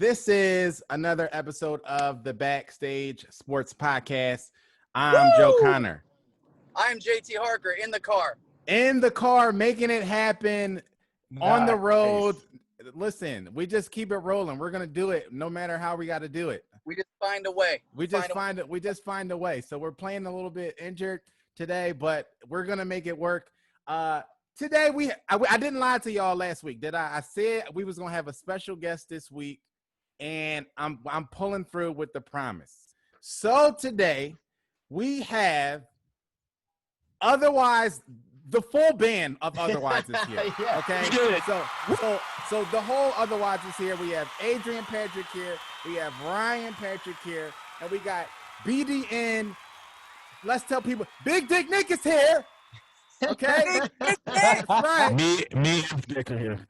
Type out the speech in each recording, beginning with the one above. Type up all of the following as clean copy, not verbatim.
This is another episode of the Backstage Sports Podcast. I'm Joe Connor. I'm JT Harker in the car. In the car, making it happen, on the road. Listen, we just keep it rolling. We're going to do it no matter how we got to do it. We just find a way. We just find a way. So we're playing a little bit injured today, but we're going to make it work. Today, I didn't lie to y'all last week, did I? I said we was going to have a special guest this week, and I'm pulling through with the promise. So today, we have Otherwise, the full band of Otherwise is here. Yeah. Okay. So the whole Otherwise is here. We have Adrian Patrick here. We have Ryan Patrick here, and we got BDN. Let's tell people, Big Dick Nick is here. Okay. That's right. Me and Dick are here.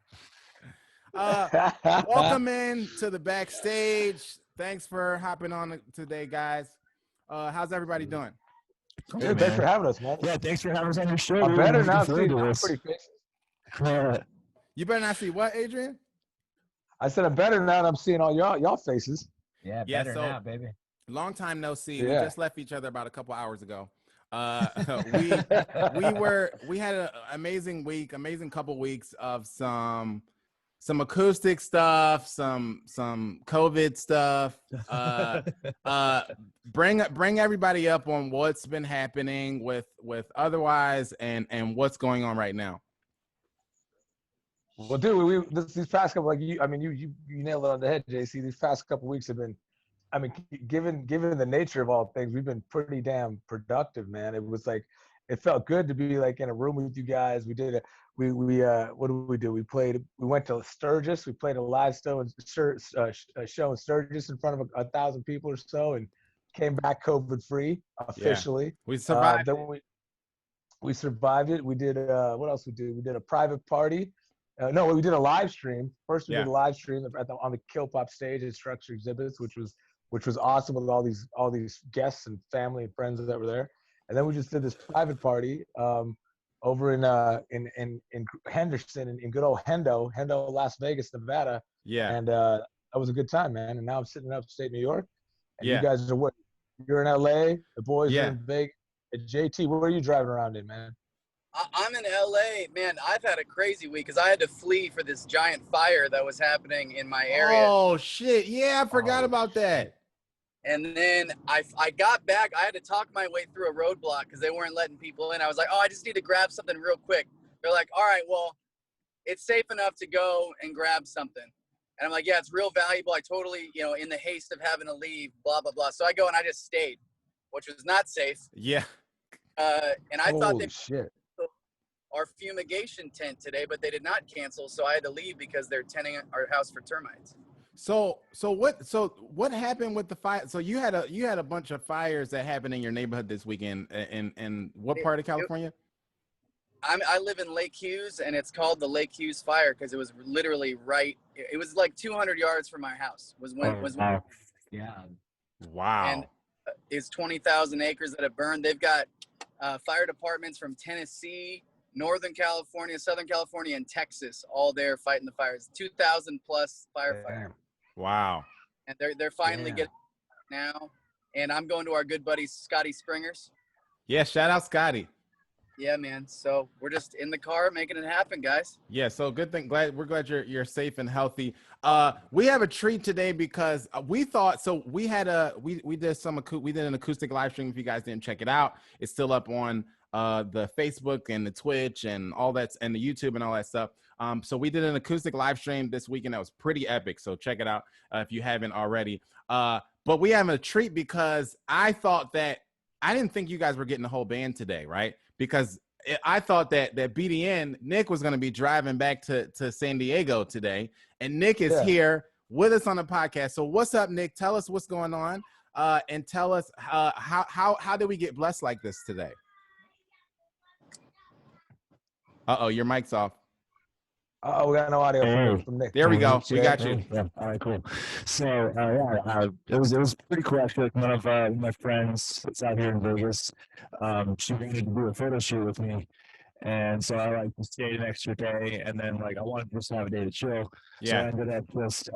Welcome in to the backstage. Thanks for hopping on today, guys. How's everybody doing? Dude, thanks for having us, man. Yeah, thanks for having us on your show. I better not see pretty faces. You better not see what, Adrian? I said I better not. I'm seeing all y'all faces. Yeah, better not, baby. Long time no see. Yeah. We just left each other about a couple hours ago. We had an amazing week, amazing couple weeks of some acoustic stuff, some COVID stuff. Bring everybody up on what's been happening with Otherwise and what's going on right now. Well, dude, these past couple, you nailed it on the head, JC. These past couple weeks have been, given the nature of all things, we've been pretty damn productive, man. It was like, it felt good to be like in a room with you guys. We did what did we do? We went to Sturgis. We played a live show in Sturgis in front of 1,000 people or so, and came back COVID free officially. Yeah. We survived. Then we survived it. We did what else we did? We did a private party. No, we did a live stream. First, we did a live stream on the Kill Pop stage at Structure Exhibits, which was awesome with all these guests and family and friends that were there. And then we just did this private party over in Henderson, in good old Hendo, Las Vegas, Nevada. Yeah. And that was a good time, man. And now I'm sitting in upstate New York. And you guys are you're in LA. The boys are in Vegas. JT, where are you driving around in, man? I'm in LA, man. I've had a crazy week because I had to flee for this giant fire that was happening in my area. Oh shit! Yeah, I forgot about that. And then I got back. I had to talk my way through a roadblock because they weren't letting people in. I was like, I just need to grab something real quick. They're like, all right, well, it's safe enough to go and grab something. And I'm like, yeah, it's real valuable. I totally, in the haste of having to leave, blah, blah, blah. So I go and I just stayed, which was not safe. Yeah. And I thought they shit. our fumigation tent today, but they did not cancel. So I had to leave because they're tenting our house for termites. So what happened with the fire? So you had a bunch of fires that happened in your neighborhood this weekend. In what part of California? I live in Lake Hughes, and it's called the Lake Hughes fire because it was literally right. It was like 200 yards from my house. Yeah. Wow. And it's 20,000 acres that have burned. They've got fire departments from Tennessee, Northern California, Southern California, and Texas all there fighting the fires. 2,000 plus firefighters. Wow. And they're finally getting now. And I'm going to our good buddy Scotty Springer's. Yeah, shout out Scotty. Yeah, man. So we're just in the car making it happen, guys. Yeah, so good thing. We're glad you're safe and healthy. We have a treat today because we thought we did an acoustic live stream. If you guys didn't check it out, it's still up on the Facebook and the Twitch and all that, and the YouTube and all that stuff. So we did an acoustic live stream this weekend that was pretty epic. So check it out if you haven't already. But we have a treat because I didn't think you guys were getting the whole band today, right? Because I thought that BDN Nick was going to be driving back to San Diego today, and Nick is here with us on the podcast. So what's up, Nick? Tell us what's going on, and tell us how did we get blessed like this today? Your mic's off. We got no audio from Nick. There we go. We got you. Yeah. All right, cool. So, it was pretty cool. I feel like one of my friends that's out here in Vegas, she wanted to do a photo shoot with me. And so I like stayed an extra day, and then like I wanted to just have a day to chill. So I Yeah. ended up just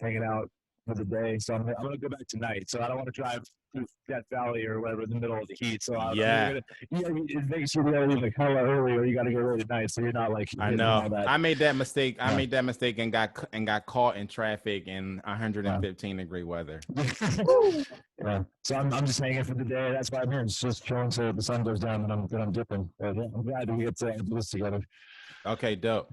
hanging out for the day. So I'm gonna go back tonight. So I don't want to drive through Death Valley or whatever in the middle of the heat. So I'm Yeah. gonna, it makes you gotta leave like hella early, or you gotta go late at night, so you're not like I hitting know. all that. I made that mistake. I Yeah. made that mistake and got caught in traffic in 115-degree weather. Yeah. So I'm just hanging for the day. That's why I'm here. Just chilling till the sun goes down, and I'm dipping. But yeah, I'm glad we get to do this together. Okay, dope.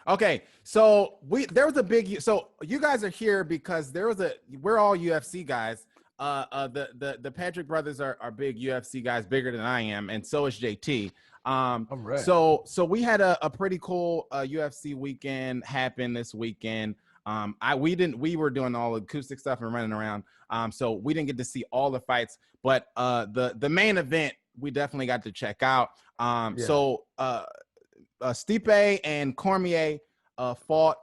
Okay, so there was a big. So you guys are here because we're all UFC guys. The Patrick brothers are big UFC guys, bigger than I am, and so is JT. All right. So we had a pretty cool UFC weekend happen this weekend. We were doing all the acoustic stuff and running around. So we didn't get to see all the fights, but the main event we definitely got to check out. So Stipe and Cormier fought.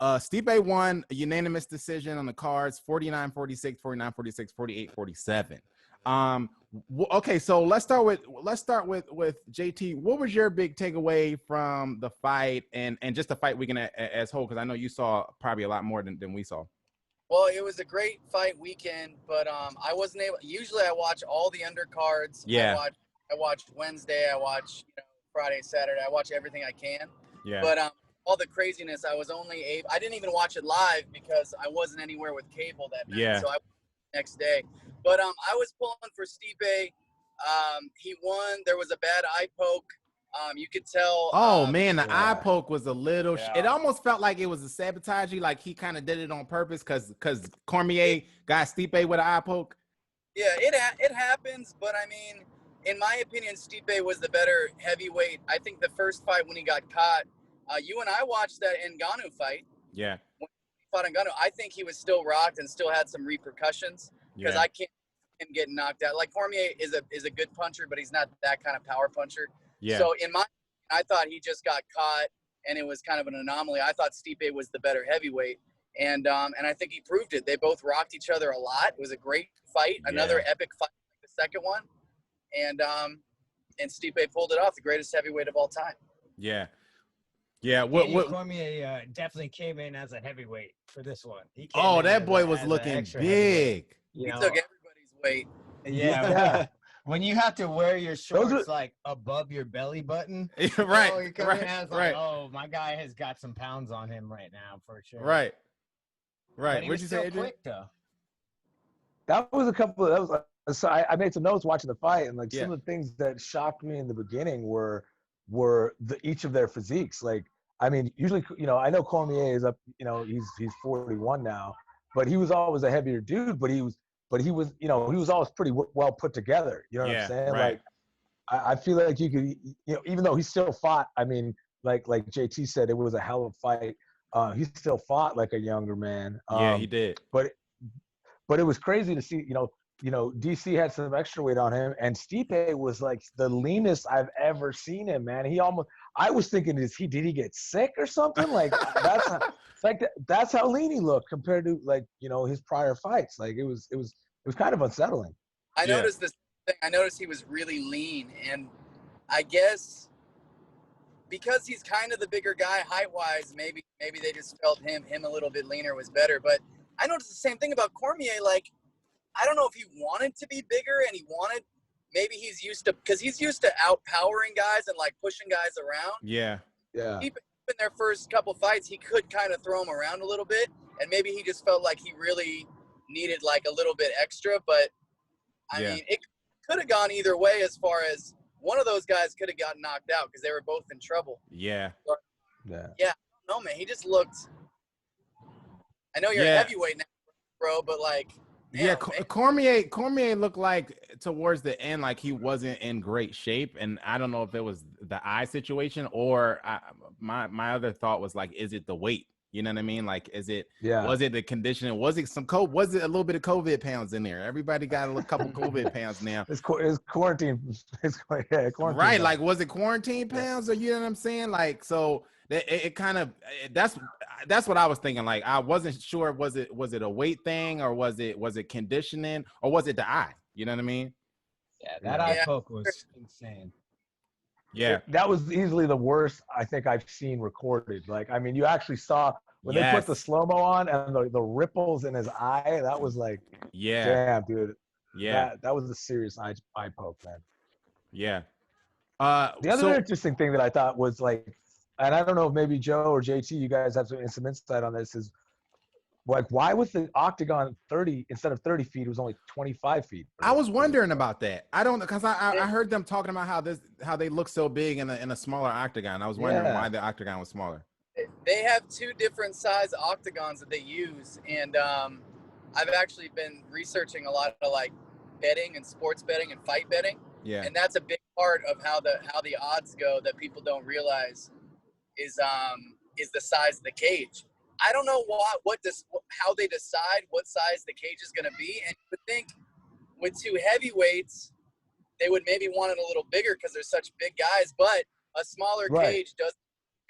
Stipe won a unanimous decision on the cards, 49-46, 49-46, 48-47. Okay, so let's start with JT. What was your big takeaway from the fight and just the fight weekend as whole? Because I know you saw probably a lot more than we saw. Well, it was a great fight weekend, but I wasn't able. Usually, I watch all the undercards. Yeah. I watch Wednesday. I watch Friday, Saturday. I watch everything I can. Yeah. But all the craziness, I was only able. I didn't even watch it live because I wasn't anywhere with cable that night. Yeah. So I next day. But I was pulling for Stipe. He won. There was a bad eye poke. You could tell. Oh man, the eye poke was a little. Yeah. It almost felt like it was a sabotage. Like he kind of did it on purpose because Cormier got Stipe with an eye poke. Yeah, it happens. But I mean, in my opinion, Stipe was the better heavyweight. I think the first fight when he got caught, you and I watched that Ngannou fight. Yeah. When he fought Ngannou, I think he was still rocked and still had some repercussions because I can't see him getting knocked out. Like Cormier is a good puncher, but he's not that kind of power puncher. Yeah. So I thought he just got caught, and it was kind of an anomaly. I thought Stipe was the better heavyweight, and I think he proved it. They both rocked each other a lot. It was a great fight, another epic fight, like the second one, and Stipe pulled it off, the greatest heavyweight of all time. Yeah. Yeah. Cormier definitely came in as a heavyweight for this one. That boy was looking big. He took everybody's weight. Yeah. When you have to wear your shorts like above your belly button, right? You're coming as like, oh, my guy has got some pounds on him right now for sure. Right. What'd you say, Adrian? Quick though. That was a couple. That was. So I made some notes watching the fight, and like Yeah. some of the things that shocked me in the beginning were each of their physiques. Like, I mean, usually, I know Cormier is up. He's 41 now, but he was always a heavier dude. But he was, he was always pretty well put together. You know what I'm saying? Right. Like, I feel like you could, even though he still fought. I mean, like JT said, it was a hell of a fight. He still fought like a younger man. Yeah, he did. But it was crazy to see, DC had some extra weight on him, and Stipe was like the leanest I've ever seen him, man. I was thinking, did he get sick or something? Like that's how lean he looked compared to his prior fights. Like it was kind of unsettling. I noticed this thing. I noticed he was really lean, and I guess because he's kind of the bigger guy height-wise, maybe they just felt him a little bit leaner was better. But I noticed the same thing about Cormier. Like, I don't know if he wanted to be bigger and maybe he's used to outpowering guys and like pushing guys around. Yeah. Even in their first couple fights, he could kind of throw him around a little bit, and maybe he just felt like he really needed like a little bit extra. But I mean, it could have gone either way as far as one of those guys could have gotten knocked out because they were both in trouble. Yeah. But, no, man, he just looked. I know you're a heavyweight now, bro, but like. Yeah, Cormier looked like towards the end like he wasn't in great shape, and I don't know if it was the eye situation or my other thought was like, is it the weight? You know what I mean? Like, was it the conditioning? Was it was it a little bit of COVID pounds in there? Everybody got a couple COVID pounds now. It's quarantine. Quarantine. Right? Like, was it quarantine pounds? Or you know what I'm saying? Like, so it kind of that's what I was thinking. Like, I wasn't sure was it a weight thing or was it conditioning or was it the eye? You know what I mean? Yeah, that eye poke was insane. Yeah. That was easily the worst I think I've seen recorded. Like, I mean, you actually saw when they put the Yes. slow-mo on and the ripples in his eye. That was like, Yeah. damn, dude. Yeah. That was a serious eye poke, man. Yeah. The other So interesting thing that I thought was like, and I don't know if maybe Joe or JT, you guys have some insight on this, is like, why was the octagon 30 instead of 30 feet? It was only 25 feet. I was wondering about that. I don't, because I heard them talking about how they look so big in a smaller octagon. I was wondering why the octagon was smaller. They have two different size octagons that they use, and I've actually been researching a lot of like betting and sports betting and fight betting. Yeah. And that's a big part of how the odds go that people don't realize is the size of the cage. I don't know how they decide what size the cage is going to be, and you would think with two heavyweights they would maybe want it a little bigger because they're such big guys, but a smaller cage doesn't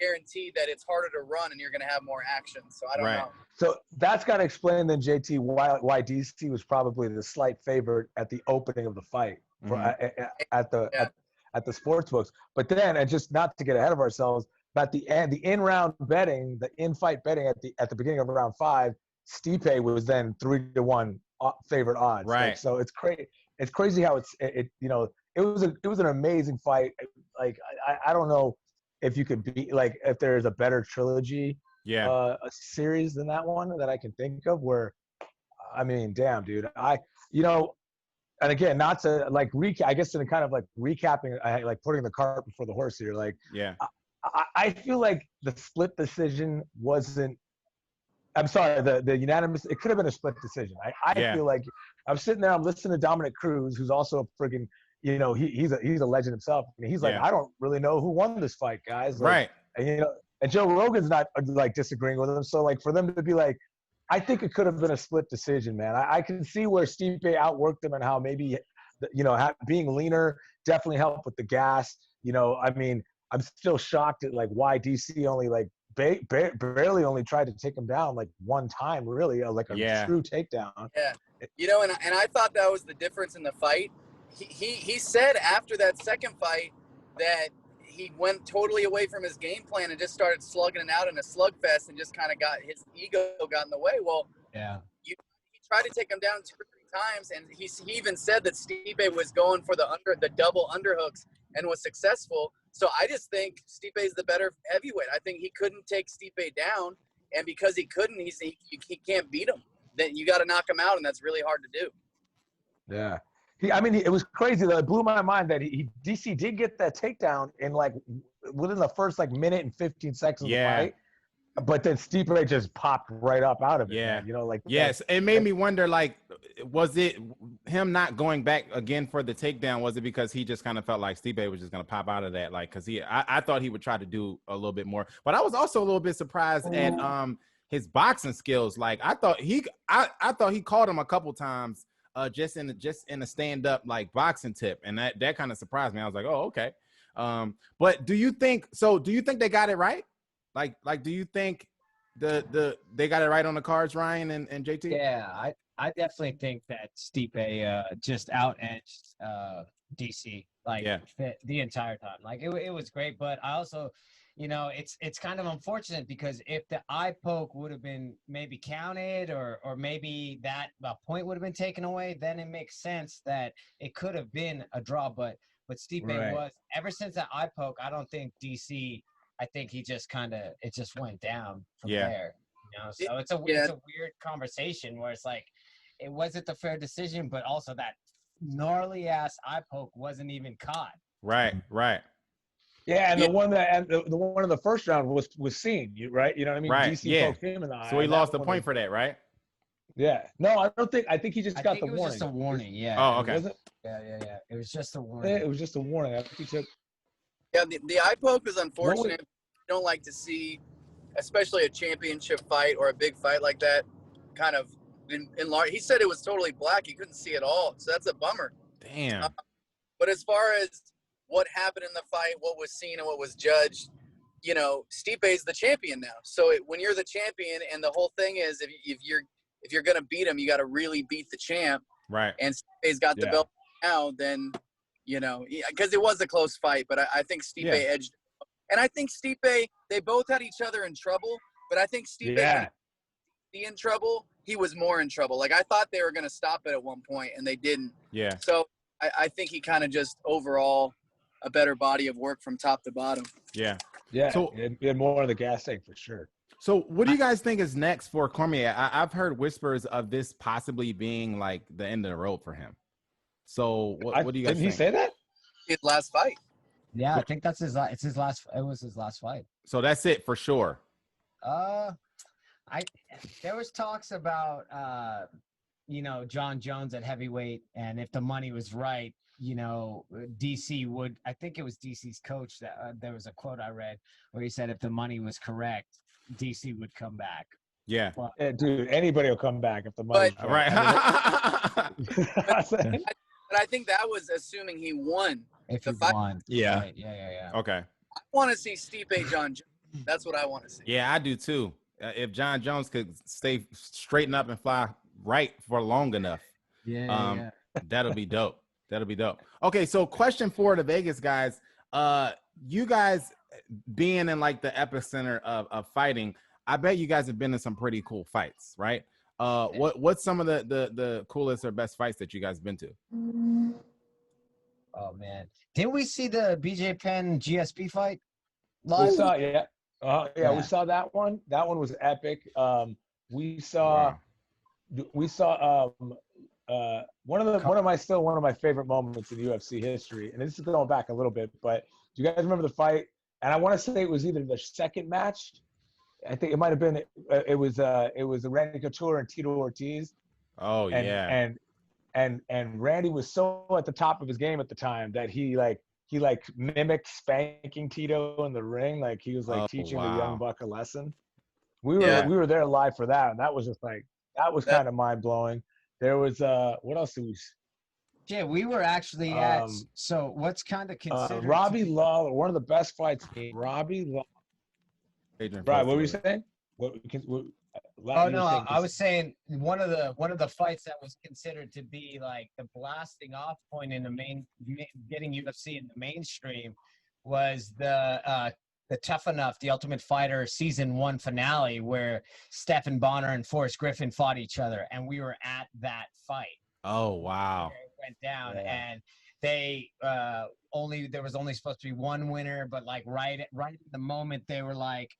guarantee that it's harder to run and you're going to have more action. So I don't know. So that's got to explain then, JT, why DC was probably the slight favorite at the opening of the fight for at the sports books. But then, and just not to get ahead of ourselves, but the in-round betting, the in-fight betting at the beginning of round 5, Stipe was then 3-1 favorite odds. Right. Like, so it's crazy. It's crazy how it was an amazing fight. Like I don't know if you could be like if there's a better trilogy a series than that one that I can think of where, I mean, damn, dude, and again, not to like recap, I guess in kind of like recapping, like putting the cart before the horse here, like, I feel like the split decision wasn't, I'm sorry, the unanimous, it could have been a split decision. I feel like I'm sitting there, I'm listening to Dominic Cruz, who's also a friggin', he's a legend himself. And he's like, I don't really know who won this fight, guys. Like, and, and Joe Rogan's not like disagreeing with him. So like for them to be like, I think it could have been a split decision, man. I can see where Stipe outworked him and how maybe, being leaner definitely helped with the gas. I mean, I'm still shocked at like why DC only like barely only tried to take him down like one time, really, like a true takedown. Yeah, and I thought that was the difference in the fight. He said after that second fight that he went totally away from his game plan and just started slugging it out in a slugfest and just kind of got his ego got in the way. Well, he tried to take him down 2 or 3 times, and he even said that Stipe was going for the double underhooks and was successful. So I just think Stipe is the better heavyweight. I think he couldn't take Stipe down, and because he couldn't, he can't beat him. Then you got to knock him out, and that's really hard to do. Yeah. It was crazy though. It blew my mind that DC did get that takedown in like within the first like minute and 15 seconds of the fight. But then Stipe just popped right up out of it. Yeah. Man. Like it made me wonder, like, was it him not going back again for the takedown? Was it because he just kind of felt like Stipe was just going to pop out of that? Like, because I thought he would try to do a little bit more. But I was also a little bit surprised at his boxing skills. Like, I thought he caught him a couple times. Just in a stand-up like boxing tip, and that kind of surprised me. I was like, oh, okay. But do you think they got it right? Like do you think they got it right on the cards, Ryan and JT? Yeah, I definitely think that Stipe just out-edged DC the entire time. Like it was great, but I also, it's kind of unfortunate because if the eye poke would have been maybe counted or maybe that point would have been taken away, then it makes sense that it could have been a draw. But Stipe was, ever since that eye poke, I don't think DC, I think he just it just went down from there. So it's a weird conversation where it's like, it wasn't the fair decision, but also that gnarly ass eye poke wasn't even caught. Right. Yeah, and the one in the first round was seen, right? You know what I mean? Right. DC poked him in the eye. So he lost the point for that, right? Yeah. No, I think he just got the warning. It was just a warning. Yeah. Oh, okay. Was it? Yeah. It was just a warning. Yeah, it was just a warning. I think he took. Yeah, the eye poke is unfortunate. You don't like to see, especially a championship fight or a big fight like that, kind of in large. He said it was totally black. He couldn't see at all. So that's a bummer. Damn. But as far as what happened in the fight, what was seen and what was judged, Stipe's the champion now. So when you're the champion, and the whole thing is if you're gonna beat him, you got to really beat the champ. Right. And Stipe's got the belt now. Then, you know, because it was a close fight. But I think Stipe edged. And I think Stipe, they both had each other in trouble. But I think Stipe in trouble, he was more in trouble. Like, I thought they were going to stop it at one point, and they didn't. Yeah. So I think he kind of just overall a better body of work from top to bottom. Yeah. Yeah. So he had more of the gas tank for sure. So what do you guys think is next for Cormier? I've heard whispers of this possibly being like the end of the road for him. So what do you guys think? Didn't he say that? His last fight. Yeah, I think that's his. It's his last. It was his last fight. So that's it for sure. There was talks about John Jones at heavyweight, and if the money was right, DC would. I think it was DC's coach that there was a quote I read where he said if the money was correct, DC would come back. Yeah. But, Dude, anybody will come back if the money's right. But I think that was assuming he won. If the he fight. won. Yeah. Right. Yeah. Okay. I want to see Stipe John Jones. That's what I want to see. Yeah, I do too. If John Jones could stay straighten up and fly right for long enough, Yeah. that'll be dope. That'll be dope. Okay, so question for the Vegas guys. You guys being in like the epicenter of fighting, I bet you guys have been in some pretty cool fights, right? What's some of the coolest or best fights that you guys been to? Oh man, didn't we see the BJ Penn GSP fight We live? saw, we saw that one. That one was epic. We saw one of my favorite moments in UFC history, and this is going back a little bit, but do you guys remember the fight? And I want to say it was either the second match. I think it might have been. It was Randy Couture and Tito Ortiz. Oh yeah. And Randy was so at the top of his game at the time that he mimicked spanking Tito in the ring, like he was teaching the young buck a lesson. We were there live for that, and that was just kind of mind blowing. There was what else did we? Yeah, we were actually at. So what's kind of considered Robbie Lawler, one of the best fights. Robbie Lawler. Right, what were you saying? I was saying one of the fights that was considered to be like the blasting off point in the getting UFC in the mainstream was the Tough Enough, the Ultimate Fighter season 1 finale where Stephen Bonner and Forrest Griffin fought each other, and we were at that fight. Oh wow. It went down, and they there was only supposed to be one winner, but like right at the moment they were like,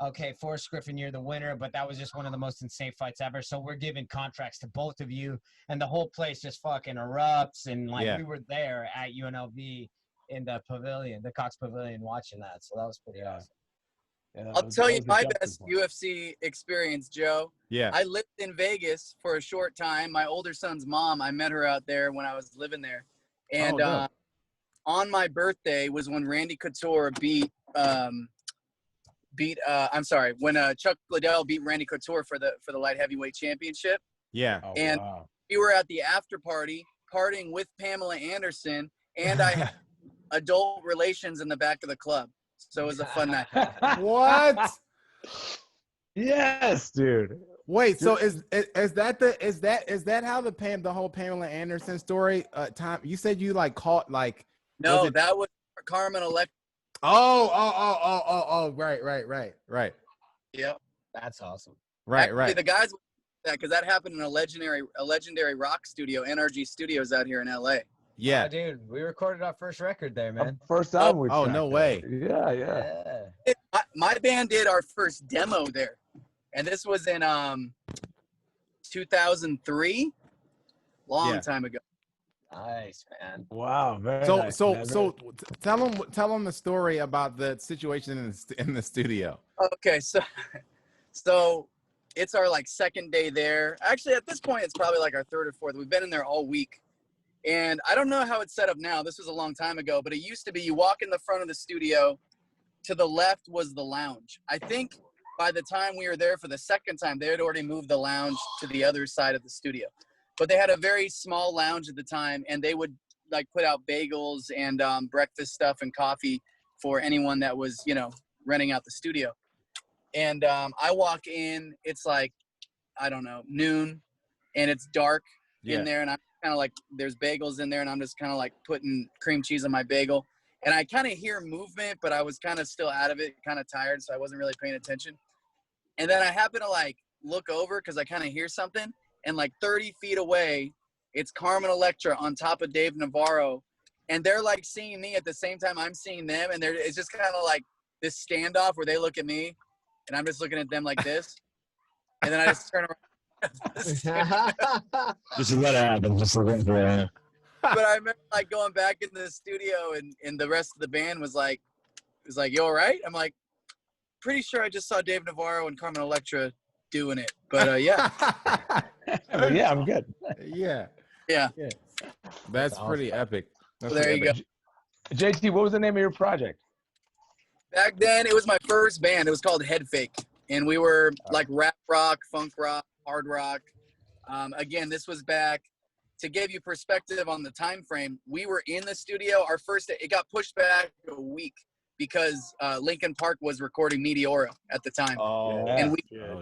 okay, Forrest Griffin, you're the winner, but that was just one of the most insane fights ever. So we're giving contracts to both of you, and the whole place just fucking erupts. And we were there at UNLV in the pavilion, the Cox Pavilion, watching that. So that was pretty awesome. Yeah, I'll tell you my best UFC experience, Joe. Yeah. I lived in Vegas for a short time. My older son's mom, I met her out there when I was living there. And on my birthday was when Randy Couture when Chuck Liddell beat Randy Couture for the light heavyweight championship. Yeah. And we were at the after party partying with Pamela Anderson, and I had adult relations in the back of the club. So it was a fun night. What? Yes, dude. Wait, so is that how the whole Pamela Anderson story time you said you like caught like No, that was Carmen Electra. Oh, right. Yep. That's awesome. Right. The guys because that happened in a legendary rock studio, NRG Studios out here in LA. Yeah. Oh, dude, we recorded our first record there, man. First time we no way. Yeah. My band did our first demo there. And this was in 2003. Long time ago. Nice, man. Wow, very So nice, so tell them the story about the situation in the studio. Okay, so it's our second day there. Actually, at this point, it's probably like our third or fourth. We've been in there all week. And I don't know how it's set up now. This was a long time ago, but it used to be you walk in the front of the studio. To the left was the lounge. I think by the time we were there for the second time, they had already moved the lounge to the other side of the studio. But they had a very small lounge at the time, and they would put out bagels and breakfast stuff and coffee for anyone that was, renting out the studio. And I walk in, it's I don't know, noon, and it's dark in there, and I'm kind of like there's bagels in there, and I'm just kind of like putting cream cheese on my bagel. And I kind of hear movement, but I was kind of still out of it, kind of tired, so I wasn't really paying attention. And then I happen to like look over because I kind of hear something, and like 30 feet away, it's Carmen Electra on top of Dave Navarro, and they're like seeing me at the same time I'm seeing them, and it's just kind of like this standoff where they look at me, and I'm just looking at them like this, and then I just turn around. Just let it happen. Just let it happen. But I remember like going back in the studio, and the rest of the band was like, "You all right?" I'm like, "Pretty sure I just saw Dave Navarro and Carmen Electra doing it." But yeah. But yeah, I'm good. Yeah. Yeah. That's pretty epic. That's There pretty you epic. go. JT, what was the name of your project? Back then, it was my first band. It was called Head Fake, and we were like rap rock, funk rock, hard rock. Again, this was back. To give you perspective on the time frame, we were in the studio. It got pushed back a week because Linkin Park was recording Meteora at the time. Oh, And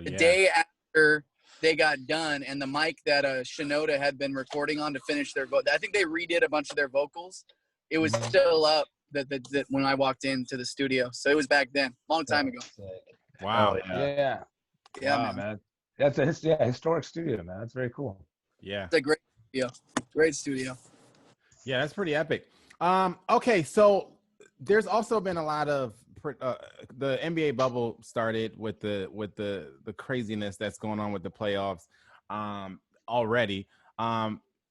The day after they got done, and the mic that Shinoda had been recording on to finish their I think they redid a bunch of their vocals. It was still up that when I walked into the studio. So it was back then, long time ago. Wow. Yeah. Yeah, Wow, man. That's a historic studio, man. That's very cool. Yeah. It's a great studio. Great studio. Yeah, that's pretty epic. Okay, so there's also been a lot of the NBA bubble started with the craziness that's going on with the playoffs already.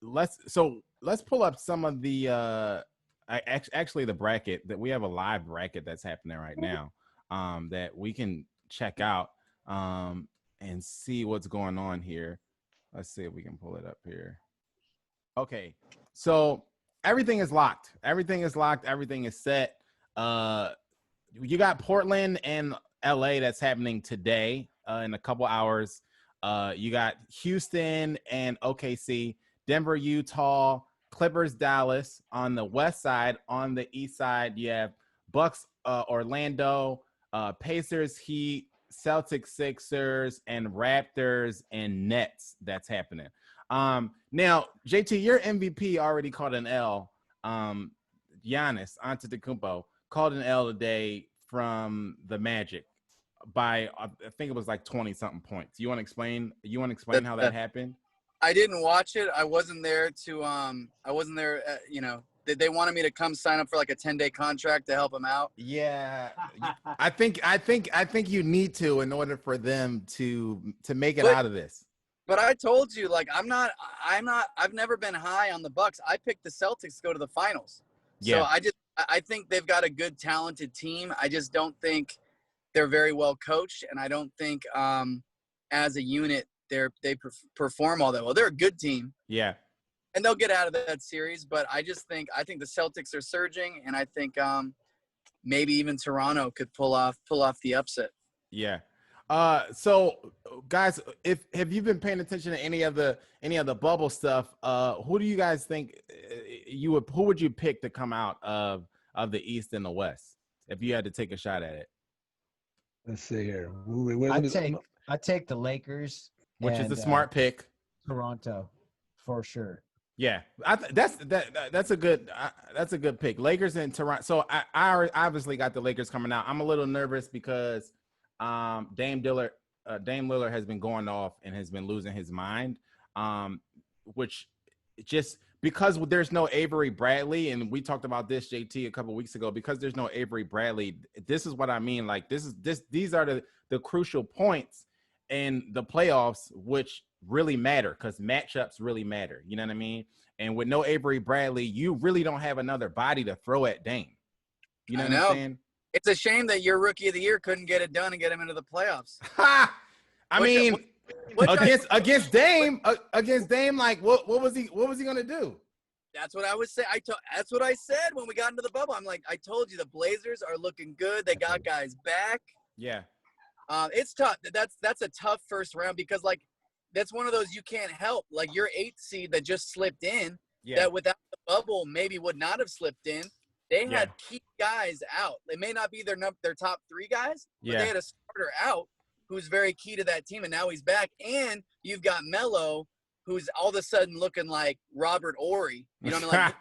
Let's pull up some of the actually the bracket that we have a live bracket that's happening right now that we can check out and see what's going on here. Let's see if we can pull it up here. Okay, so everything is locked. Everything is locked. Everything is set. You got Portland and LA that's happening today in a couple hours. You got Houston and OKC, Denver, Utah, Clippers, Dallas on the west side. On the east side, you have Bucks, Orlando, Pacers, Heat, Celtics, Sixers, and Raptors and Nets. That's happening. Now, JT, your MVP already called an L. Giannis Antetokounmpo called an L today from the Magic by I think it was like 20-something points. You want to explain? How that happened? I didn't watch it. I wasn't there they wanted me to come sign up for like a 10-day contract to help them out. Yeah, I think you need to in order for them to make it out of this. But I told you, like, I've never been high on the Bucks. I picked the Celtics to go to the finals. Yeah. So I think they've got a good, talented team. I just don't think they're very well coached, and I don't think as a unit they perform all that well. They're a good team. Yeah. And they'll get out of that series, but I think the Celtics are surging, and I think maybe even Toronto could pull off the upset. Yeah. So guys, have you been paying attention to any of the bubble stuff? Who do you guys think who would you pick to come out of the East and the West if you had to take a shot at it? Let's see here. I take the Lakers, which is the smart pick. Toronto, for sure. Yeah, that's a good pick. Lakers and Toronto. So I obviously got the Lakers coming out. I'm a little nervous because Dame Lillard has been going off and has been losing his mind, which just because there's no Avery Bradley, and we talked about this, JT, a couple weeks ago, because there's no Avery Bradley. This is what I mean. Like these are the crucial points in the playoffs, which really matter because matchups really matter. You know what I mean? And with no Avery Bradley, you really don't have another body to throw at Dame. You know what I'm saying? It's a shame that your rookie of the year couldn't get it done and get him into the playoffs. Against Dame, like what was he gonna do? That's what I was saying. That's what I said when we got into the bubble. I'm like, I told you the Blazers are looking good. They got guys back. Yeah. It's tough. That's a tough first round because like that's one of those you can't help. Like your 8th seed that just slipped in, that without the bubble maybe would not have slipped in. They had key guys out. They may not be their top 3 guys, but they had a starter out who's very key to that team, and now he's back. And you've got Melo, who's all of a sudden looking like Robert Ory. You know what I mean? Like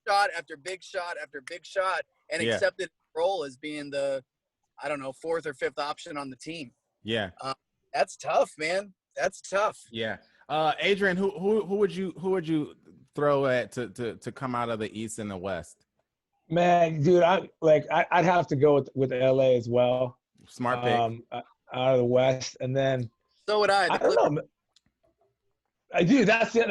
shot after big shot after big shot, and accepted role as being the, I don't know, 4th or 5th option on the team. Yeah. That's tough, man. That's tough. Yeah. Adrian, who would you throw at to come out of the East and the West? Man, dude, I'd have to go with LA as well. Smart pick. Out of the West, and then So would I. I don't know. Dude, that's the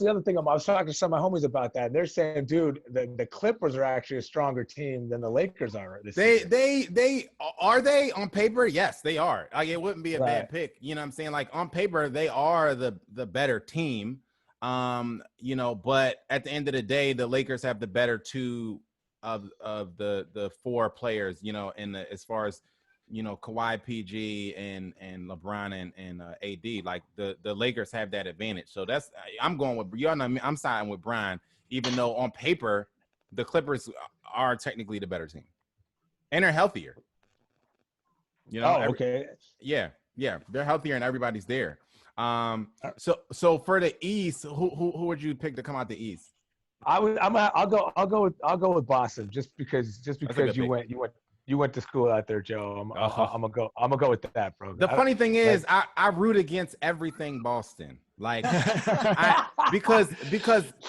other thing. I was talking to some of my homies about that. They're saying, dude, the Clippers are actually a stronger team than the Lakers are this season. They are they on paper? Yes, they are. Like, it wouldn't be a bad pick. You know what I'm saying? Like, on paper, they are the better team. But at the end of the day, the Lakers have the better 2 of the 4 players, as far as, Kawhi, PG, and LeBron and AD. Like, the Lakers have that advantage. So I'm going with, I'm siding with Brian, even though on paper the Clippers are technically the better team, and they're healthier. Okay. Yeah, they're healthier and everybody's there. So for the East, who would you pick to come out the East? I'll go with Boston just because you went to school out there, Joe. I'm gonna go with that, bro. The funny thing is, I root against everything Boston, like, because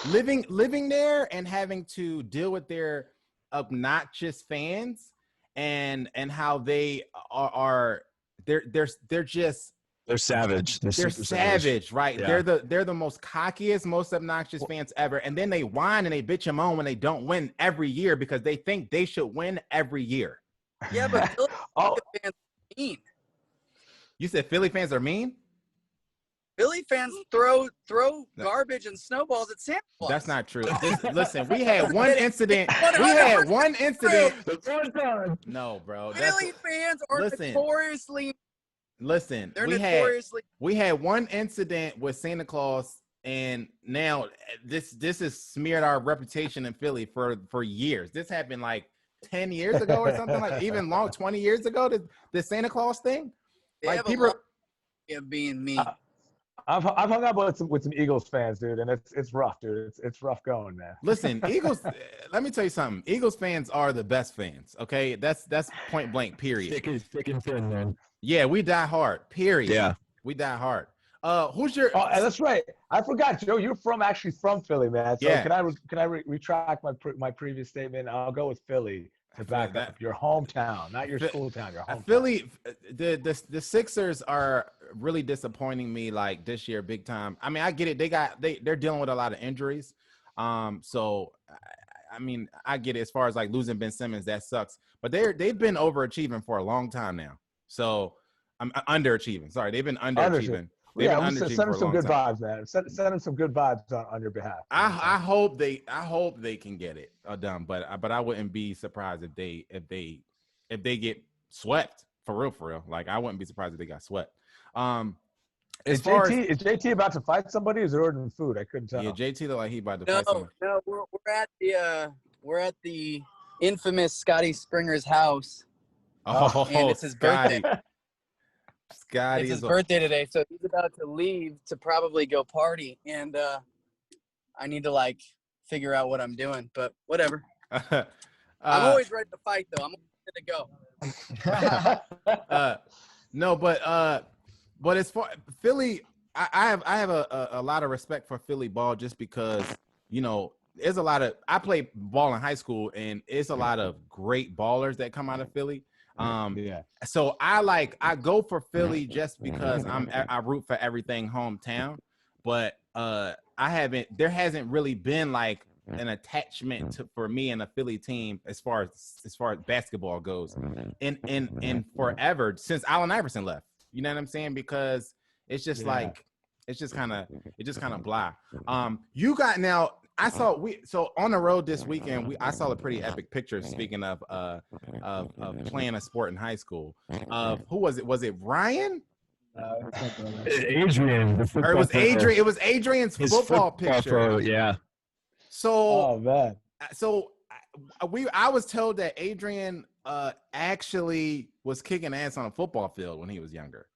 living there and having to deal with their obnoxious fans and how they are they're just. They're savage. They're savage, right? Yeah. They're the most cockiest, most obnoxious fans ever, and then they whine and they bitch and moan when they don't win every year because they think they should win every year. Yeah, but Philly fans are mean. You said Philly fans are mean? Philly fans throw garbage and snowballs at Santa Claus. That's not true. Listen, we had one incident. No, bro. Philly fans are notoriously. Listen, we had one incident with Santa Claus, and now this has smeared our reputation in Philly for years. This happened like 10 years ago or something, like even 20 years ago, the Santa Claus thing. Like, people of being mean. I've hung out with some Eagles fans, dude, and it's rough, dude. It's rough going, man. Listen, Eagles. Let me tell you something. Eagles fans are the best fans. Okay, that's point blank. Period. Thick and thin, man. Yeah, we die hard. Period. Yeah, we die hard. Who's your? Oh, that's right. I forgot, Joe. You're actually from Philly, man. So yeah. Can I retract my previous statement? I'll go with Philly to back up your hometown, not your school town. Your hometown. Philly, the Sixers are really disappointing me, like, this year, big time. I mean, I get it. They're dealing with a lot of injuries. So I mean, I get it. As far as like losing Ben Simmons, that sucks. But they've been overachieving for a long time now. So I'm underachieving. Sorry, they've been underachieving. Send them some good vibes, man. Send them some good vibes on your behalf. I hope they can get it done, but I wouldn't be surprised if they get swept for real. Like, I wouldn't be surprised if they got swept. Is JT about to fight somebody? Or is he ordering food? I couldn't tell. Yeah, JT look like he about to fight somebody. No, we're at the infamous Scotty Springer's house. Oh, and it's his birthday. Scotty it's his birthday today, so he's about to leave to probably go party, and I need to like figure out what I'm doing, but whatever. I'm always ready to fight, though. I'm ready to go. No, but as far Philly, I have a lot of respect for Philly ball, just because, there's a lot of, I played ball in high school, and it's a lot of great ballers that come out of Philly. So I go for Philly just because I root for everything hometown, but there hasn't really been like an attachment for me and a Philly team as far as basketball goes in forever, since Allen Iverson left. You know what I'm saying? Because it's just like it just kind of blah. You got now. So on the road this weekend, I saw a pretty epic picture. Speaking of playing a sport in high school, who was it? Was it Ryan? Adrian. Or it was Adrian. It was Adrian's football picture. Yeah. So, man. So I was told that Adrian actually was kicking ass on a football field when he was younger.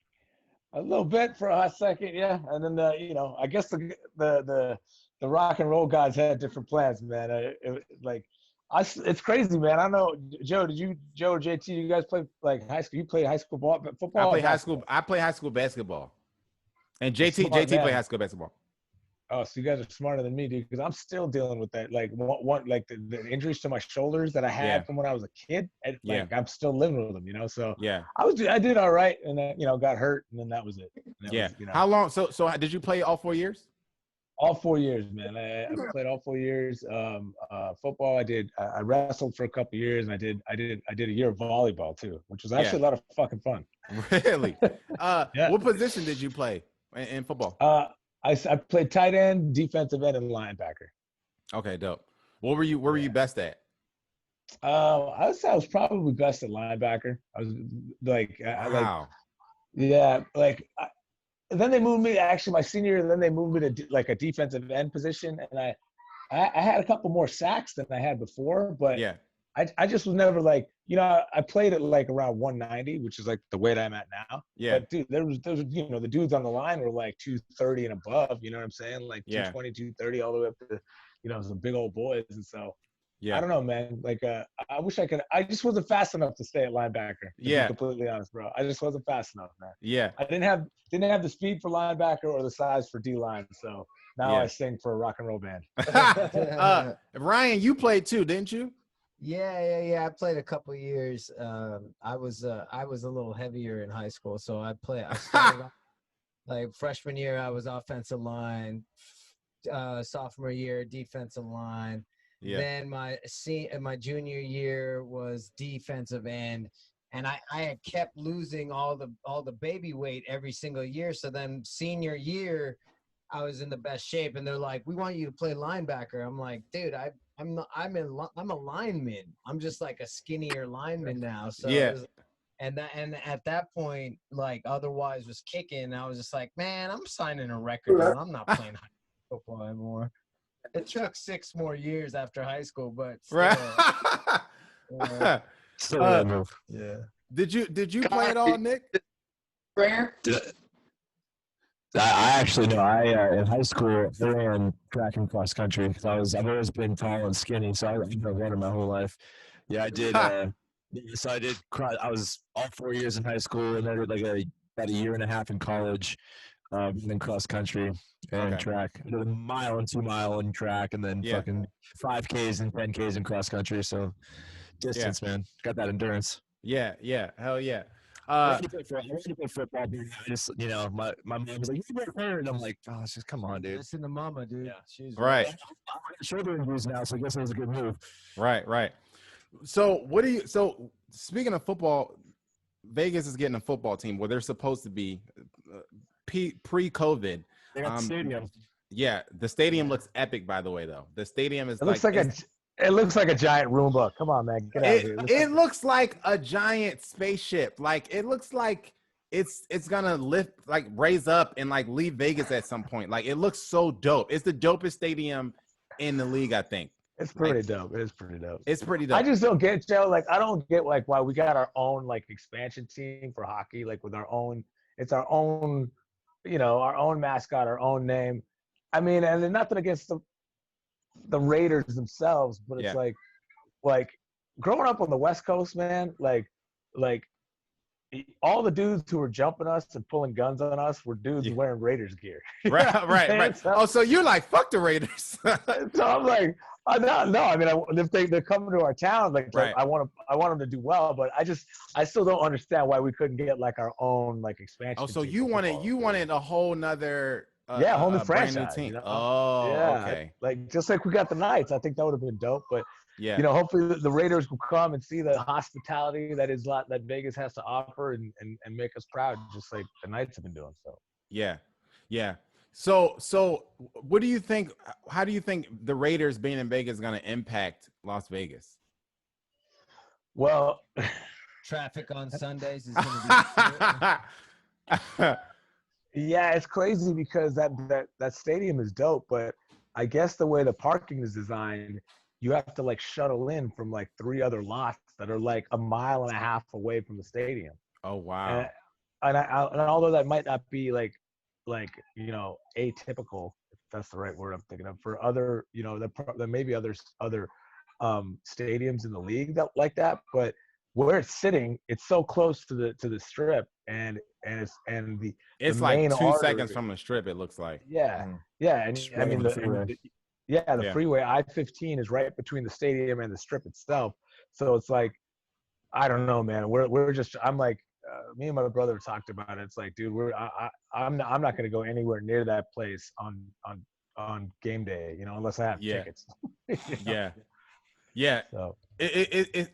A little bit for a hot second, yeah. And then I guess the rock and roll guys had different plans, man. It's crazy, man. I know, Joe or JT, you guys play like high school? You play high school football? I play high school. I play high school basketball, and JT play high school basketball. Oh, so you guys are smarter than me, dude. Because I'm still dealing with that. Like one like the injuries to my shoulders that I had from when I was a kid. And, I'm still living with them, So I did all right, and then got hurt, and then that was it. How long? So did you play all 4 years? All 4 years, man. I played all 4 years. Football, I wrestled for a couple years, and I did a year of volleyball too, which was actually a lot of fucking fun. Really? What position did you play in football? I played tight end, defensive end, and linebacker. Okay, dope. Where were you best at? I would say I was probably best at linebacker. I was like, wow. Then they moved me actually my senior year. Then they moved me to like a defensive end position, and I had a couple more sacks than I had before. But I just was never like, I played at like around 190, which is like the weight I'm at now. Yeah. But dude, there was the dudes on the line were like 230 and above. You know what I'm saying? Like 220, 230, all the way up to some big old boys. And so I don't know, man. Like I wish I could. I just wasn't fast enough to stay at linebacker. To be completely honest, bro. I just wasn't fast enough, man. Yeah. I didn't have the speed for linebacker or the size for D line. So now I sing for a rock and roll band. Ryan, you played too, didn't you? Yeah. I played a couple years. I was a little heavier in high school, so I started off, like freshman year, I was offensive line. Sophomore year, defensive line. Yeah. Then my junior year was defensive end, and I had kept losing all the baby weight every single year. So then senior year, I was in the best shape, and they're like, "We want you to play linebacker." I'm like, "Dude, I'm a lineman. I'm just like a skinnier lineman now." So and at that point, like otherwise was kicking. I was just like, "Man, I'm signing a record deal. I'm not playing high school football anymore." It took 6 more years after high school, but still, yeah. Did you play it all, Nick? Springer? I actually know. In high school I ran track and cross country because I've always been tall and skinny, so I've been running my whole life. Yeah, I did. So I did. I was all 4 years in high school, and I did like about a year and a half in college. Then cross country and track. I did a mile and 2 mile in track, and then fucking 5Ks and 10Ks in cross country. So distance, man, got that endurance. Yeah, hell yeah. I wanted to play football, but I just, my mom was like, "You better play," and I'm like, "Oh, just come on, dude." Listen to mama, dude. Yeah. She's right. I'm shoulder injuries now, so I guess it was a good move. Right. So so speaking of football, Vegas is getting a football team where they're supposed to be pre-COVID. They got the stadium. Yeah, the stadium looks epic, by the way, though. The stadium is it looks like a giant Roomba. Come on, man. Get out of here. It looks like a giant spaceship. Like it looks like it's gonna raise up and like leave Vegas at some point. Like it looks so dope. It's the dopest stadium in the league, I think. It's pretty dope. It is pretty dope. It's pretty dope. I just don't get, Joe. Like I don't get like why we got our own like expansion team for hockey, like with our own. It's our own, our own mascot, our own name. I mean, and then nothing against the Raiders themselves, but it's like growing up on the West Coast, man, like all the dudes who were jumping us and pulling guns on us were dudes wearing Raiders gear. Right. So you're like, fuck the Raiders. So I'm like, no. I mean, if they're coming to our town, like I want them to do well, but I still don't understand why we couldn't get like our own like expansion. Oh, so you wanted a whole nother. Whole new franchise. Team. Okay. Like just like we got the Knights, I think that would have been dope. But hopefully the Raiders will come and see the hospitality that Vegas has to offer and make us proud, just like the Knights have been doing. So yeah. So what do you think? How do you think the Raiders being in Vegas is going to impact Las Vegas? Well, traffic on Sundays is going to be. Yeah, it's crazy because that stadium is dope, but I guess the way the parking is designed, you have to like shuttle in from like 3 other lots that are like a mile and a half away from the stadium. Oh wow! and although that might not be like atypical, if that's the right word I'm thinking of, for other, there may be other stadiums in the league that like that, but where it's sitting, it's so close to the strip, and the like main 2 artery, seconds from the strip. It looks like. yeah, and Just I right mean on the freeway. the freeway I-15 is right between the stadium and the strip itself, so it's like, I don't know, man. I'm like, me and my brother talked about it. It's like, dude, I'm not going to go anywhere near that place on game day, unless I have tickets. Yeah. So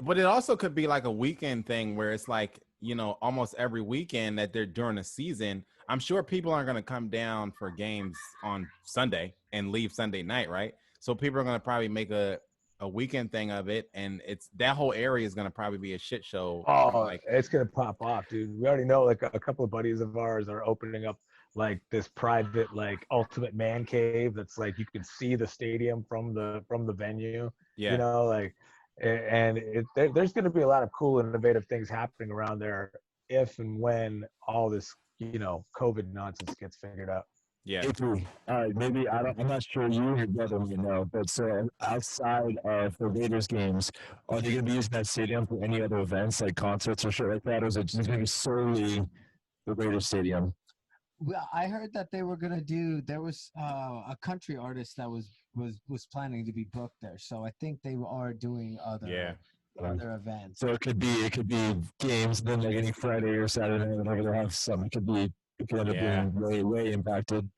But it also could be like a weekend thing where it's like, almost every weekend that they're during the season. I'm sure people aren't going to come down for games on Sunday and leave Sunday night, right? So people are going to probably make a weekend thing of it, and it's that whole area is going to probably be a shit show. It's going to pop off, dude. We already know, like, a couple of buddies of ours are opening up like this private, like, ultimate man cave that's like you can see the stadium from the venue. Like, and there's going to be a lot of cool, innovative things happening around there if and when all this COVID nonsense gets figured out. Yeah. Maybe I'm not sure you and your brother may know, but so outside of the Raiders games, are they going to be using that stadium for any other events like concerts or shit like that, or is it just going to be solely the Raiders stadium? Well, I heard that they were gonna do. There was a country artist that was planning to be booked there, so I think they are doing other events. So it could be games, then like any Friday or Saturday, whenever they have some, it could end up being way impacted.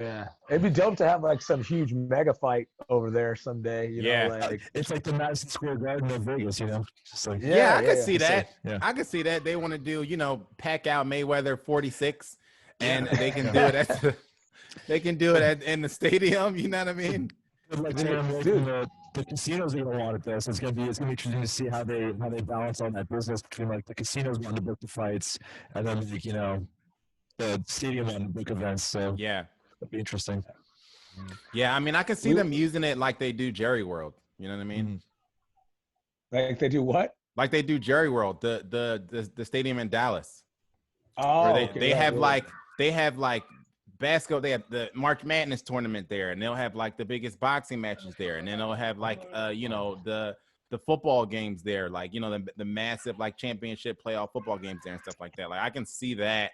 Yeah, it'd be dope to have like some huge mega fight over there someday. Like it's like the Madison Square Garden of Vegas, Just like I could see that. I could see that they want to do, pack out Mayweather 46, and they can do it in the stadium. You know what I mean? Like, the casinos are gonna want it though, so it's gonna be interesting to see how they balance on that business between like the casinos wanting to book the fights and then like the stadium wanting to book events. So yeah. It'd be interesting. Yeah, I mean, I can see them using it like they do Jerry World. You know what I mean? Like they do what? Like they do Jerry World, the stadium in Dallas. Oh, where they have like basketball. They have the March Madness tournament there, and they'll have like the biggest boxing matches there, and then they'll have like the football games there, like the massive like championship playoff football games there and stuff like that. Like I can see that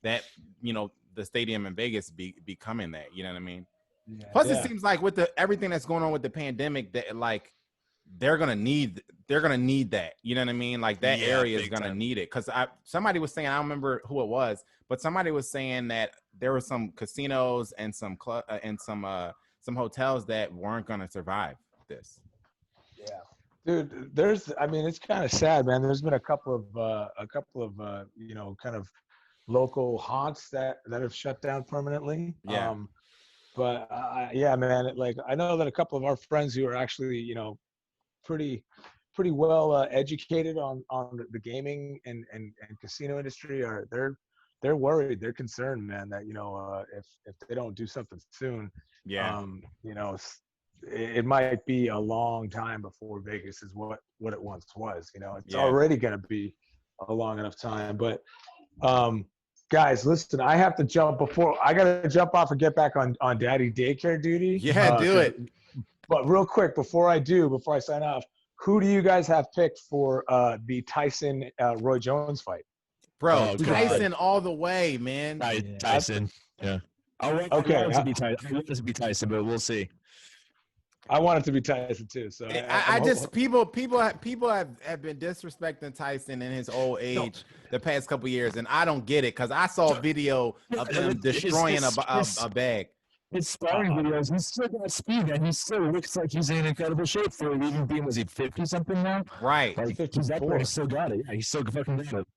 the stadium in Vegas becoming that. You know what I mean? Yeah, Plus, it seems like with everything that's going on with the pandemic, that like they're gonna need that. You know what I mean? Like that area is gonna need it. Because somebody was saying, I don't remember who it was, but somebody was saying that there were some casinos and some some hotels that weren't gonna survive this. Yeah, dude. It's kind of sad, man. There's been a couple of kind of local haunts that have shut down permanently. Yeah. But man, I know that a couple of our friends who are actually, pretty well educated on the gaming and casino industry they're worried, they're concerned, man, that if they don't do something soon, it might be a long time before Vegas is what it once was. It's already going to be a long enough time, but guys, listen, I have to jump I got to jump off and get back on daddy daycare duty. Yeah, do it. But real quick, before I sign off, who do you guys have picked for the Tyson Roy Jones fight? Bro, Tyson all the way, man. Tyson. Yeah. I want it to be Tyson, but we'll see. I want it to be Tyson too. So people have been disrespecting Tyson in his old age the past couple years, and I don't get it because I saw a video of him destroying a bag. His sparring videos, he's still got speed, and he still looks like he's in incredible shape for even being, was he 50 something now? Right. Like, he's still got it. Yeah, he's still fucking got it.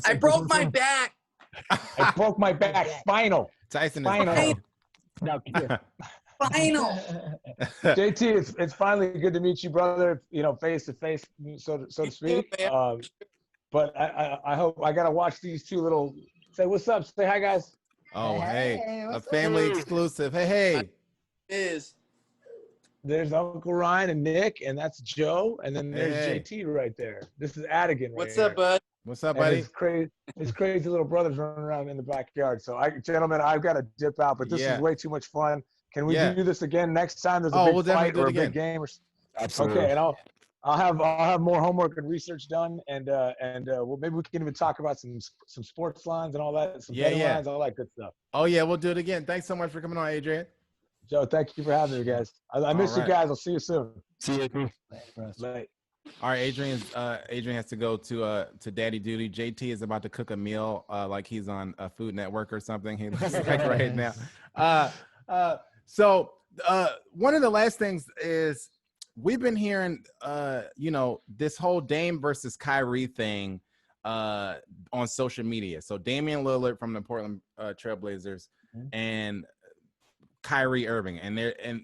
I broke my back. I broke my back. Spinal. Tyson is now. Final. JT, it's finally good to meet you, brother. Face to face, so to speak. But I hope I gotta watch these two little. Say what's up. Say hi, guys. Oh hey, a family exclusive. Hey. There's Uncle Ryan and Nick, and that's Joe, and then there's JT right there. This is Adigan. What's up, bud? What's up, And buddy? his crazy little brother's running around in the backyard. So, gentlemen, I've got to dip out, but this is way too much fun. Can we do this again next time? There's a big fight or a big game, or Absolutely. okay, and I'll have more homework and research done, and well, maybe we can even talk about some sports lines and all that, some betting lines, all that good stuff. Oh yeah, we'll do it again. Thanks so much for coming on, Adrian. Joe, thank you for having me, guys. I miss you guys. I'll see you soon. See you. Bye. All right, Adrian has to go to daddy duty. JT is about to cook a meal like he's on a Food Network or something. He's like right now. So one of the last things is we've been hearing this whole Dame versus Kyrie thing on social media. So Damian Lillard from the Portland Trailblazers and Kyrie Irving, and